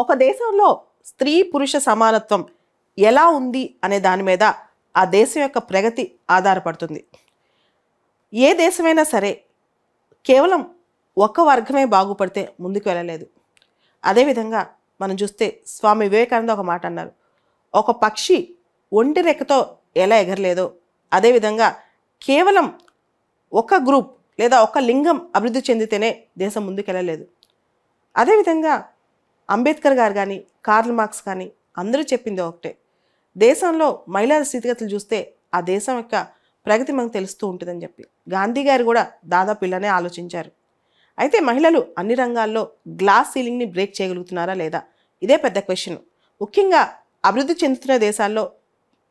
ఒక దేశంలో స్త్రీ పురుష సమానత్వం ఎలా ఉంది అనే దాని మీద ఆ దేశం యొక్క ప్రగతి ఆధారపడుతుంది. ఏ దేశమైనా సరే కేవలం ఒక్క వర్గమే బాగుపడితే ముందుకు వెళ్ళలేదు. అదేవిధంగా మనం చూస్తే స్వామి వివేకానంద ఒక మాట అన్నారు, ఒక పక్షి ఒంటి రెక్కతో ఎలా ఎగరలేదో అదేవిధంగా కేవలం ఒక గ్రూప్ లేదా ఒక లింగం అభివృద్ధి చెందితేనే దేశం ముందుకు వెళ్ళలేదు. అదేవిధంగా అంబేద్కర్ గారు కానీ కార్ల్ మార్క్స్ కానీ అందరూ చెప్పింది ఒకటే, దేశంలో మహిళల స్థితిగతులు చూస్తే ఆ దేశం యొక్క ప్రగతి మనకు తెలుస్తూ ఉంటుందని చెప్పి. గాంధీ గారు కూడా దాదాపు ఇలానే ఆలోచించారు. అయితే మహిళలు అన్ని రంగాల్లో గ్లాస్ సీలింగ్ని బ్రేక్ చేయగలుగుతున్నారా లేదా, ఇదే పెద్ద క్వశ్చన్. ముఖ్యంగా అభివృద్ధి చెందుతున్న దేశాల్లో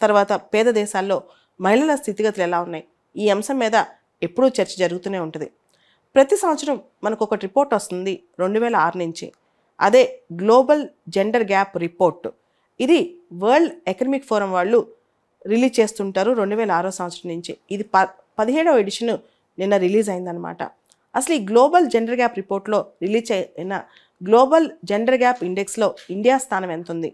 తర్వాత పేద దేశాల్లో మహిళల స్థితిగతులు ఎలా ఉన్నాయి, ఈ అంశం మీద ఎప్పుడూ చర్చ జరుగుతూనే ఉంటుంది. ప్రతి సంవత్సరం మనకు ఒక రిపోర్ట్ వస్తుంది 2006 నుంచి, అదే గ్లోబల్ జెండర్ గ్యాప్ రిపోర్ట్. ఇది వరల్డ్ ఎకనమిక్ ఫోరం వాళ్ళు రిలీజ్ చేస్తుంటారు 2006 సంవత్సరం నుంచి. ఇది 17వ ఎడిషన్ నిన్న రిలీజ్ అయిందనమాట. అసలు ఈ గ్లోబల్ జెండర్ గ్యాప్ రిపోర్ట్లో రిలీజ్ అయిన గ్లోబల్ జెండర్ గ్యాప్ ఇండెక్స్లో ఇండియా స్థానం ఎంత ఉంది?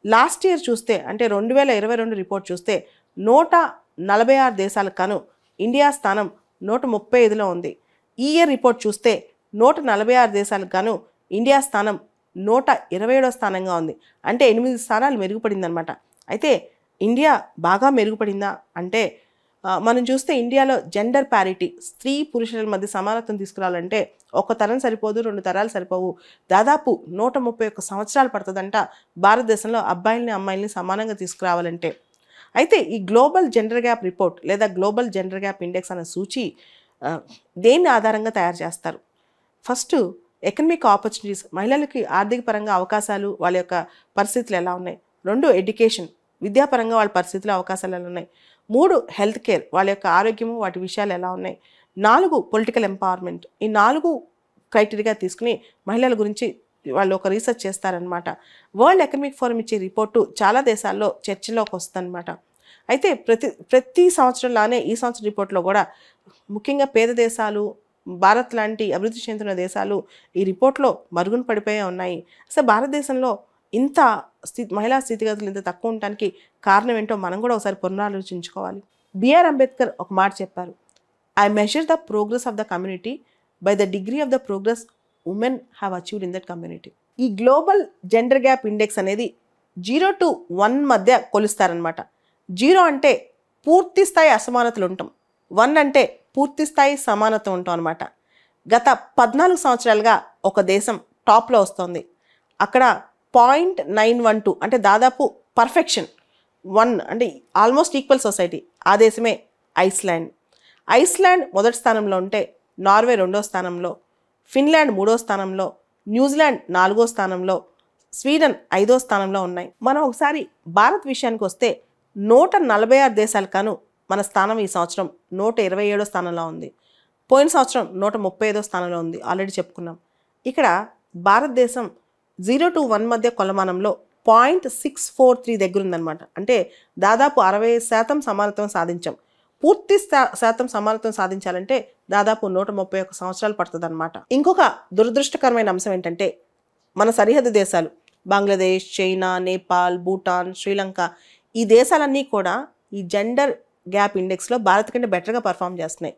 లాస్ట్ ఇయర్ చూస్తే అంటే 2022 రిపోర్ట్ చూస్తే 146 దేశాలకు కాను ఇండియా స్థానం 135లో ఉంది. ఈ ఇయర్ రిపోర్ట్ చూస్తే 146 దేశాలకు గాను ఇండియా స్థానం 127వ స్థానంగా ఉంది. అంటే 8 స్థానాలు మెరుగుపడిందనమాట. అయితే ఇండియా బాగా మెరుగుపడిందా అంటే మనం చూస్తే ఇండియాలో జెండర్ ప్యారిటీ, స్త్రీ పురుషుల మధ్య సమానత్వం తీసుకురావాలంటే ఒక తరం సరిపోదు, 2 తరాలు సరిపోవు, దాదాపు 131 సంవత్సరాలు పడుతుందంట భారతదేశంలో అబ్బాయిల్ని అమ్మాయిల్ని సమానంగా తీసుకురావాలంటే. అయితే ఈ గ్లోబల్ జెండర్ గ్యాప్ రిపోర్ట్ లేదా గ్లోబల్ జెండర్ గ్యాప్ ఇండెక్స్ అనే సూచి దేన్ని ఆధారంగా తయారు చేస్తారు? ఫస్ట్ ఎకనమిక్ ఆపర్చునిటీస్, మహిళలకి ఆర్థిక పరంగా అవకాశాలు, వాళ్ళ యొక్క పరిస్థితులు ఎలా ఉన్నాయి. 2 ఎడ్యుకేషన్, విద్యాపరంగా వాళ్ళ పరిస్థితులు అవకాశాలు ఎలా ఉన్నాయి. 3 హెల్త్ కేర్, వాళ్ళ యొక్క ఆరోగ్యము వాటి విషయాలు ఎలా ఉన్నాయి. 4 పొలిటికల్ ఎంపవర్మెంట్. ఈ 4 క్రైటీరియా తీసుకుని మహిళల గురించి వాళ్ళు ఒక రీసెర్చ్ చేస్తారనమాట. వరల్డ్ ఎకనమిక్ ఫోరం ఇచ్చే రిపోర్టు చాలా దేశాల్లో చర్చలోకి వస్తుందన్నమాట. అయితే ప్రతి సంవత్సరంలానే ఈ సంవత్సరం రిపోర్ట్లో కూడా ముఖ్యంగా పేద దేశాలు, భారత్ లాంటి అభివృద్ధి చెందుతున్న దేశాలు ఈ రిపోర్ట్లో మరుగున పడిపోయే ఉన్నాయి. అసలు భారతదేశంలో ఇంత మహిళా స్థితిగతులు ఇంత తక్కువ ఉండటానికి కారణం ఏంటో మనం కూడా ఒకసారి పునరాలోచించుకోవాలి. బిఆర్ అంబేద్కర్ ఒక మాట చెప్పారు, I measure the progress of the community by the degree of the progress women have achieved in that community. ఈ గ్లోబల్ జెండర్ గ్యాప్ ఇండెక్స్ అనేది 0 to 1 మధ్య కొలుస్తారనమాట. 0 అంటే పూర్తి స్థాయి అసమానతలు ఉంటాం, 1 అంటే పూర్తి స్థాయి సమానత ఉంటాం అనమాట. గత 14 సంవత్సరాలుగా ఒక దేశం టాప్లో వస్తుంది. అక్కడ 0.912 అంటే దాదాపు పర్ఫెక్షన్. 1 అంటే ఆల్మోస్ట్ ఈక్వల్ సొసైటీ. ఆ దేశమే ఐస్లాండ్. ఐస్లాండ్ మొదటి స్థానంలో ఉంటే నార్వే 2వ స్థానంలో, ఫిన్లాండ్ 3వ స్థానంలో, న్యూజిలాండ్ 4వ స్థానంలో, స్వీడన్ 5వ స్థానంలో ఉన్నాయి. మనం ఒకసారి భారత్ విషయానికి వస్తే 146 దేశాలు కాను మన స్థానం ఈ సంవత్సరం 127వ స్థానంలో ఉంది. పోయిన సంవత్సరం 135వ స్థానంలో ఉంది, ఆల్రెడీ చెప్పుకున్నాం. ఇక్కడ భారతదేశం 0 to 1 మధ్య కొలమానంలో 0.643 దగ్గర ఉందన్నమాట. అంటే దాదాపు 60% సమానత్వం సాధించాం. పూర్తి శాతం సమానత్వం సాధించాలంటే దాదాపు 131 సంవత్సరాలు పడుతుంది అనమాట. ఇంకొక దురదృష్టకరమైన అంశం ఏంటంటే మన సరిహద్దు దేశాలు బంగ్లాదేశ్, చైనా, నేపాల్, భూటాన్, శ్రీలంక, ఈ దేశాలన్నీ కూడా ఈ జెండర్ గ్యాప్ ఇండెక్స్లో భారత్ కంటే బెటర్గా పర్ఫామ్ చేస్తున్నాయి.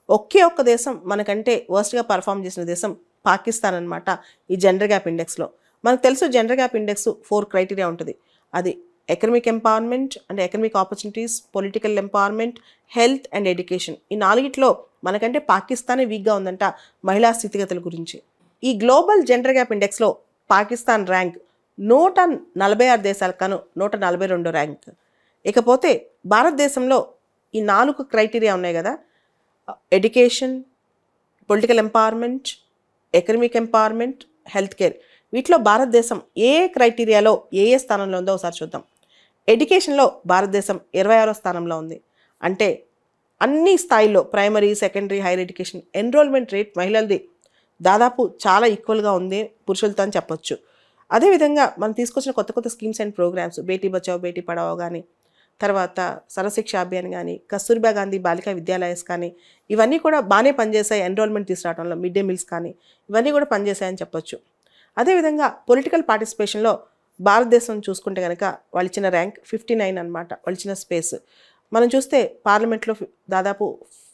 ఒకే ఒక్క దేశం మనకంటే వర్స్ట్గా పర్ఫామ్ చేసిన దేశం పాకిస్తాన్ అనమాట. ఈ జెండర్ గ్యాప్ ఇండెక్స్లో మనకు తెలుసు జెండర్ గ్యాప్ ఇండెక్స్ 4 క్రైటీరియా ఉంటుంది. అది ఎకనమిక్ ఎంపవర్మెంట్ అంటే economic opportunities, political empowerment, health and education. ఈ 4ట్లో మనకంటే పాకిస్తానే వీక్గా ఉందంట మహిళా స్థితిగతుల గురించి. ఈ గ్లోబల్ జెండర్ గ్యాప్ ఇండెక్స్లో పాకిస్తాన్ ర్యాంక్ 146 దేశాలకు కాను 142 ర్యాంక్. ఇకపోతే భారతదేశంలో ఈ 4 క్రైటీరియా ఉన్నాయి కదా, education, political empowerment, economic empowerment, health care. వీటిలో భారతదేశం ఏ క్రైటీరియాలో ఏ స్థానంలో ఉందో ఒకసారి చూద్దాం. ఎడ్యుకేషన్లో భారతదేశం 26వ స్థానంలో ఉంది. అంటే అన్ని స్థాయిల్లో primary, secondary, higher education enrolment rate మహిళలది దాదాపు చాలా ఈక్వల్గా ఉంది పురుషులతో అని చెప్పొచ్చు. అదేవిధంగా మనం తీసుకొచ్చిన కొత్త కొత్త schemes and programmes, Beti Bachao Beti Padhao కానీ, తర్వాత సర్వశిక్ష అభియాన్ కానీ, కస్తూర్బా గాంధీ బాలికా విద్యాలయస్ కానీ, ఇవన్నీ కూడా బాగానే పనిచేసాయి ఎన్రోల్మెంట్ తీసుకురావడంలో. మిడ్ డే మీల్స్ కానీ ఇవన్నీ కూడా పనిచేసాయని చెప్పొచ్చు. అదేవిధంగా పొలిటికల్ పార్టిసిపేషన్లో భారతదేశం చూసుకుంటే కనుక వాళ్ళు ఇచ్చిన ర్యాంక్ 59 అనమాట. వాళ్ళు ఇచ్చిన స్పేస్ మనం చూస్తే పార్లమెంట్లో దాదాపు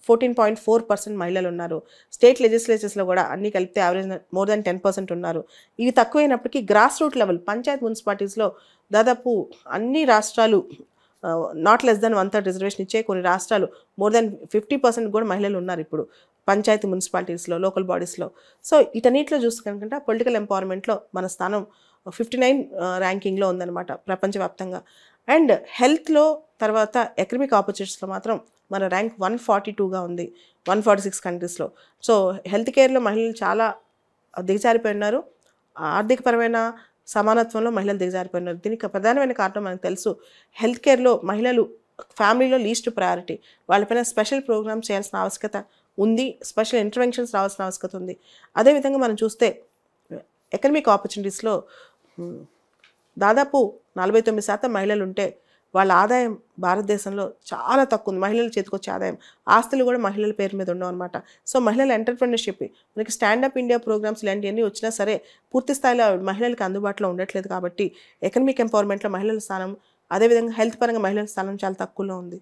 14.4% మహిళలు ఉన్నారు. స్టేట్ లెజిస్లేచర్స్లో కూడా అన్నీ కలిపితే యావరేజ్ మోర్ దాన్ 10% ఉన్నారు. ఇవి తక్కువైనప్పటికీ గ్రాస్ రూట్ లెవెల్ పంచాయత్ మున్సిపాలిటీస్లో దాదాపు అన్ని రాష్ట్రాలు నాట్ లెస్ దాన్ 1/3 రిజర్వేషన్ ఇచ్చే, కొన్ని రాష్ట్రాలు మోర్ దాన్ 50% కూడా మహిళలు ఉన్నారు ఇప్పుడు పంచాయతీ మున్సిపాలిటీస్లో, లోకల్ బాడీస్లో. సో వీటన్నిటిలో చూస్తే కనుక పొలిటికల్ ఎంపవర్మెంట్లో మన స్థానం 59 ర్యాంకింగ్లో ఉందన్నమాట ప్రపంచవ్యాప్తంగా. అండ్ హెల్త్లో తర్వాత ఎకనమిక్ ఆపర్చునిటీస్లో మాత్రం మన ర్యాంక్ 142గా ఉంది 146 కంట్రీస్లో. సో హెల్త్ కేర్లో మహిళలు చాలా దిగజారిపోయి ఉన్నారు. ఆర్థికపరమైన సమానత్వంలో మహిళలు దిగజారిపోయినారు. దీనికి ప్రధానమైన కారణం మనకు తెలుసు, హెల్త్ కేర్లో మహిళలు ఫ్యామిలీలో లీస్ట్ ప్రయారిటీ. వాళ్ళపైన స్పెషల్ ప్రోగ్రామ్ చేయాల్సిన ఆవశ్యకత ఉంది, స్పెషల్ ఇంటర్వెన్షన్స్ రావాల్సిన ఆవశ్యకత ఉంది. అదేవిధంగా మనం చూస్తే ఎకనమిక్ ఆపర్చునిటీస్లో దాదాపు 49% మహిళలు ఉంటే వాళ్ళ ఆదాయం భారతదేశంలో చాలా తక్కువ ఉంది. మహిళల చేతికొచ్చే ఆదాయం, ఆస్తులు కూడా మహిళల పేరు మీద ఉండవు అనమాట. సో మహిళల ఎంటర్‌ప్రెన్యూర్‌షిప్, మనకి స్టాండప్ ఇండియా ప్రోగ్రామ్స్ ఇలాంటివన్నీ వచ్చినా సరే పూర్తి స్థాయిలో మహిళలకు అందుబాటులో ఉండట్లేదు. కాబట్టి ఎకనమిక్ ఎంపవర్మెంట్లో మహిళల స్థానం, అదేవిధంగా హెల్త్ పరంగా మహిళల స్థానం చాలా తక్కువలో ఉంది.